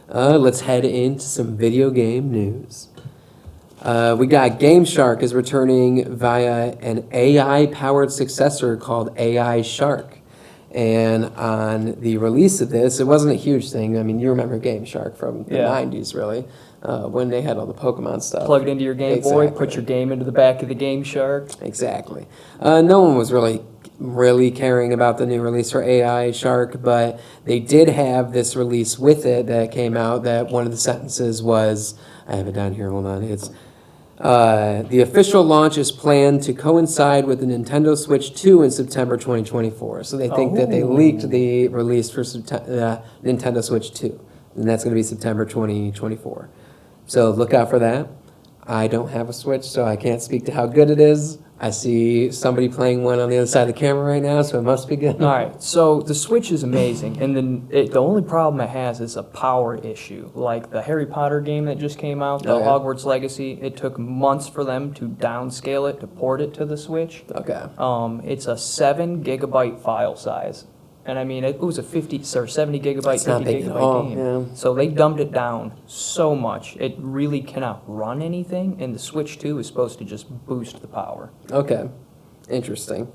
Let's head into some video game news. We got Game Shark is returning via an AI-powered successor called AI Shark. And on the release of this, it wasn't a huge thing. I mean, you remember Game Shark from the 90s, really, when they had all the Pokemon stuff. Plug it into your Game Boy, put your game into the back of the Game Shark. Exactly. No one was really caring about the new release for AI Shark, but they did have this release with it that came out that one of the sentences was, I have it down here, hold on, it's, the official launch is planned to coincide with the Nintendo Switch 2 in September 2024. So they think that they leaked the release for Nintendo Switch 2, and that's going to be September 2024. So look out for that. I don't have a Switch, so I can't speak to how good it is. I see somebody playing one on the other side of the camera right now, so it must be good. All right, so the Switch is amazing, and then the only problem it has is a power issue. Like the Harry Potter game that just came out, the Hogwarts Legacy, it took months for them to downscale it, to port it to the Switch. Okay. It's a 7 gigabyte file size. And I mean, it was a 50 or 70 gigabyte, 50 gigabyte game. Yeah. So they dumbed it down so much. It really cannot run anything, and the Switch 2 is supposed to just boost the power. Okay. Interesting.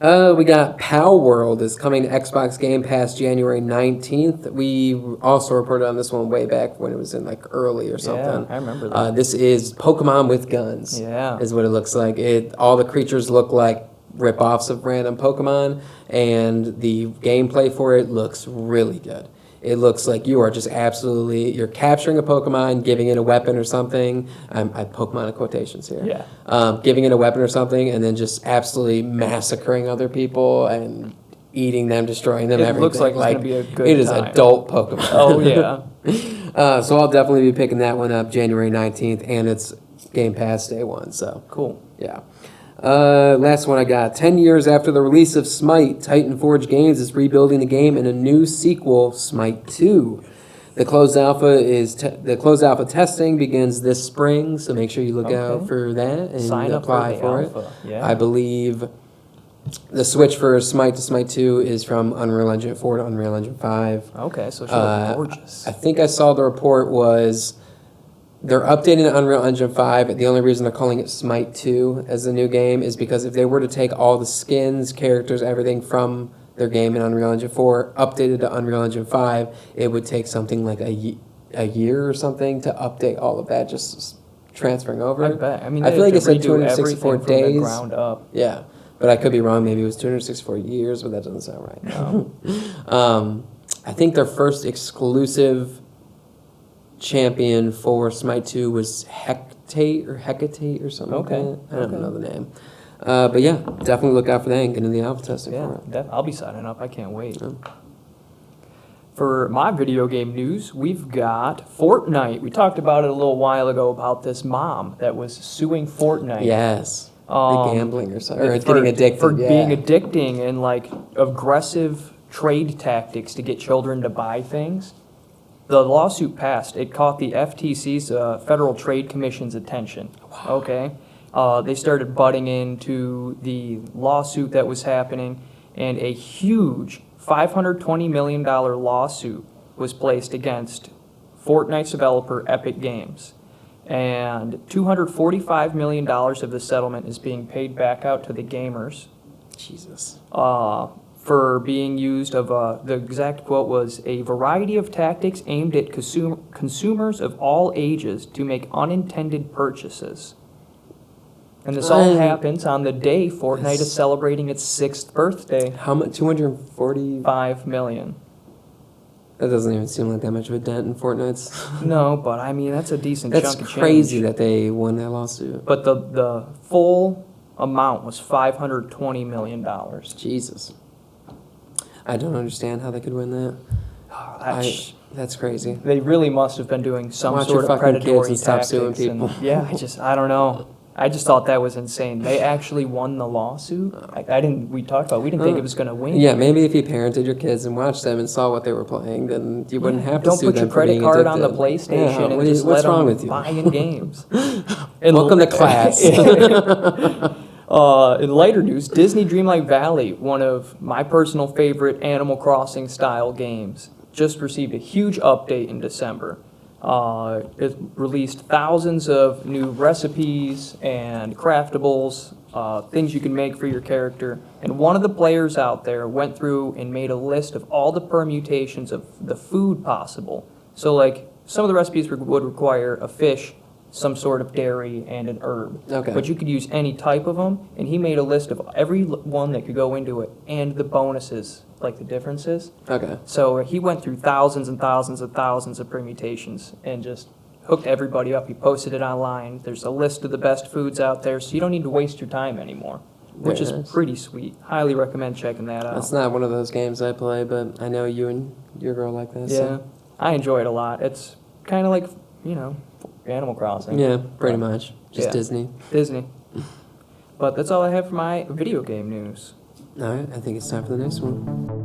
We got Pow World is coming to Xbox Game Pass January 19th. We also reported on this one way back when it was in like early or something. Yeah, I remember that. This is Pokemon with guns. Yeah. Is what it looks like. All the creatures look like rip-offs of random Pokemon, and the gameplay for it looks really good. It looks like you are just you're capturing a Pokemon, giving it a weapon or something. I Pokemon in quotations here. Yeah. Giving it a weapon or something, and then just absolutely massacring other people and eating them, destroying them, everything. It looks like it's going to be a good It is time. adult Pokemon. Oh, yeah. So I'll definitely be picking that one up January 19th, and it's Game Pass day one, so. Cool. Yeah. Last one I got. 10 years after the release of Smite, Titan Forge Games is rebuilding the game in a new sequel, Smite 2. The closed alpha testing begins this spring, so make sure you look out for that and apply for it. Yeah. I believe the switch for Smite to Smite 2 is from Unreal Engine 4 to Unreal Engine 5. Okay, so it should look gorgeous. I think I saw the report was they're updating Unreal Engine 5. The only reason they're calling it Smite 2 as the new game is because if they were to take all the skins, characters, everything from their game in Unreal Engine 4, updated to Unreal Engine 5, it would take something like a year or something to update all of that, just transferring over. I bet. I mean, I feel like it said 264 days. days. From the ground up. Yeah, but I could be wrong. Maybe it was 264 years, but that doesn't sound right. No. I think their first exclusive champion for Smite 2 was Hecate or something like that. I don't know the name. But yeah, definitely look out for that and get into the alpha testing for it. I'll be signing up. I can't wait. Yeah. For my video game news, we've got Fortnite. We talked about it a little while ago about this mom that was suing Fortnite. Yes. The gambling or something. Or getting addicted. For being addicting and like aggressive trade tactics to get children to buy things. The lawsuit passed. It caught the FTC's Federal Trade Commission's attention. Wow. Okay. They started butting into the lawsuit that was happening, and a huge $520 million lawsuit was placed against Fortnite's developer, Epic Games. And $245 million of the settlement is being paid back out to the gamers. Jesus. For being used the exact quote was, a variety of tactics aimed at consumers of all ages to make unintended purchases. And this all happens on the day Fortnite is celebrating its 6th birthday. How much? 245 million. That doesn't even seem like that much of a dent in Fortnite's. No, but I mean, that's a decent chunk of change. That's crazy that they won that lawsuit. But the full amount was $520 million. Jesus. I don't understand how they could win that. That's crazy. They really must have been doing some sort of predatory tactics. Stop suing people. I don't know. I just thought that was insane. They actually won the lawsuit. We didn't think it was going to win. Yeah, maybe if you parented your kids and watched them and saw what they were playing, then you wouldn't have to sue them for being Don't put your credit card addicted. on the PlayStation and just what's let wrong them with you? buy in games. Welcome to class. In lighter news, Disney Dreamlight Valley, one of my personal favorite Animal Crossing style games, just received a huge update in December. It released thousands of new recipes and craftables, things you can make for your character. And one of the players out there went through and made a list of all the permutations of the food possible. So, like, some of the recipes would require a fish, some sort of dairy, and an herb. Okay. But you could use any type of them, and he made a list of every one that could go into it, and the bonuses, like the differences. Okay. So he went through thousands and thousands and thousands of permutations and just hooked everybody up. He posted it online. There's a list of the best foods out there, so you don't need to waste your time anymore, which Very is nice. pretty sweet. Highly recommend checking that out. That's not one of those games I play, but I know you and your girl like that. Yeah, So. I enjoy it a lot. It's kind of like, Animal Crossing. Yeah, pretty much. Just Yeah. Disney. Disney. But that's all I have for my video game news. All right, I think it's time for the next one.